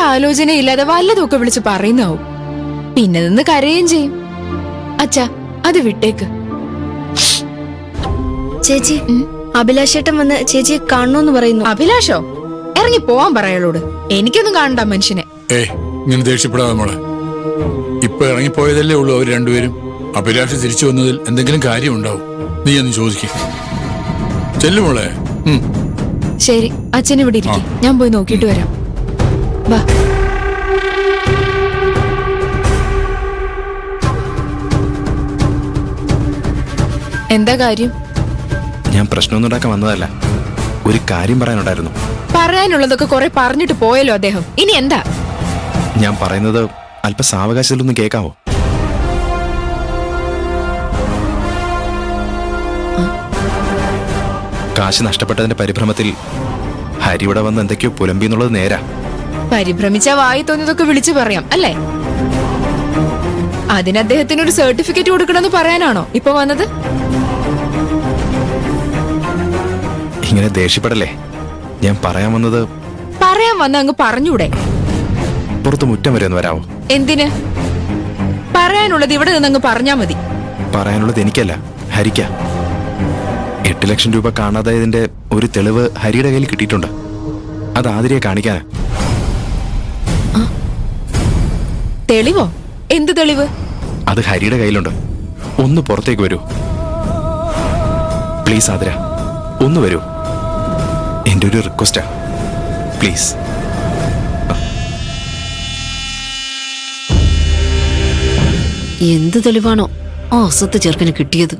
ഒരാലോചനയില്ലാതെ വല്ലതൊക്കെ വിളിച്ച് പറയുന്നാവും. പിന്നെ നിന്ന് കരയുകയും ചെയ്യും. അച്ഛാ, അത് വിട്ടേക്ക്. ചേച്ചി, അഭിലാഷേട്ടൻ വന്ന് ചേച്ചിയെ കാണണോന്ന് പറയുന്നു. അഭിലാഷോ? ഇറങ്ങി പോവാൻ പറയളോട്. എനിക്കൊന്നും കാണണ്ട മനുഷ്യനെ. ഇങ്ങനെ ദേഷ്യപ്പെടാതെ മോളെ. ഇപ്പൊ ഇറങ്ങിപ്പോയതല്ലേ ഉള്ളൂ അവർ രണ്ടുപേരും. അഭിലാഷ് തിരിച്ചു വന്നതിൽ എന്തെങ്കിലും കാര്യം ഉണ്ടാവും. നീ ഒന്ന് ചോദിക്കും. ചെല്ലുമോളെ. ശരി, അച്ഛൻ ഇവിടെ ഇരിക്കും. ഞാൻ പോയി നോക്കിയിട്ട് വരാം. വാ. എന്താ കാര്യം? ഞാൻ പ്രശ്നമൊന്നും ഉണ്ടാക്കാൻ വന്നതല്ല, ഒരു കാര്യം പറയാനുണ്ടായിരുന്നു. പറയാനുള്ളതൊക്കെ കുറെ പറഞ്ഞിട്ട് പോയല്ലോ അദ്ദേഹം. ഇനി എന്താ? ഞാൻ പറയുന്നത് അല്പ സാവകാശത്തിലൊന്ന് കേൾക്കാവോ? കാശ് നഷ്ടപ്പെട്ടതിന്റെ പരിഭ്രമത്തിൽ ഹരി ഇവിടെ വന്ന് എന്തൊക്കെയോ പുലമ്പി എന്നുള്ളത് നേരാ. പരിഭ്രമിച്ച വായി തോന്നിയതൊക്കെ വിളിച്ചു പറയാം അല്ലേ? അതിന് അദ്ദേഹത്തിന് ഒരു സർട്ടിഫിക്കറ്റ് കൊടുക്കണമെന്ന് പറയാനാണോ ഇപ്പൊ വന്നത്? ഇങ്ങനെ ദേഷ്യപ്പെടല്ലേ. ഞാൻ പറയാൻ വന്നത്. പറയാൻ വന്ന അങ്ങ് പറഞ്ഞൂടെ? പുറത്ത് മുറ്റം വരെ ഒന്ന് വരാവോ? എന്തിന്? പറയാനുള്ളത് ഇവിടെ നിന്നങ്ങ് പറഞ്ഞാ മതി. പറയാനുള്ളത് എനിക്കല്ല, ഹരിക്ക. 8 ലക്ഷം രൂപ കാണാതായതിന്റെ ഒരു തെളിവ് ഹരിയുടെ കയ്യിൽ കിട്ടിയിട്ടുണ്ട്. അത് ആതിരയെ കാണിക്കാനാ. തെളിവോ? എന്ത് തെളിവ്? അത് ഹരിയുടെ കയ്യിലുണ്ട്. ഒന്ന് പുറത്തേക്ക് വരൂ പ്ലീസ്. ആതിര, ഒന്ന് വരൂ. എന്റെ ഒരു റിക്വസ്റ്റാ, പ്ലീസ്. എന്ത് തെളിവാണോ ആ അസത്ത് ചെറുക്കന് കിട്ടിയത്?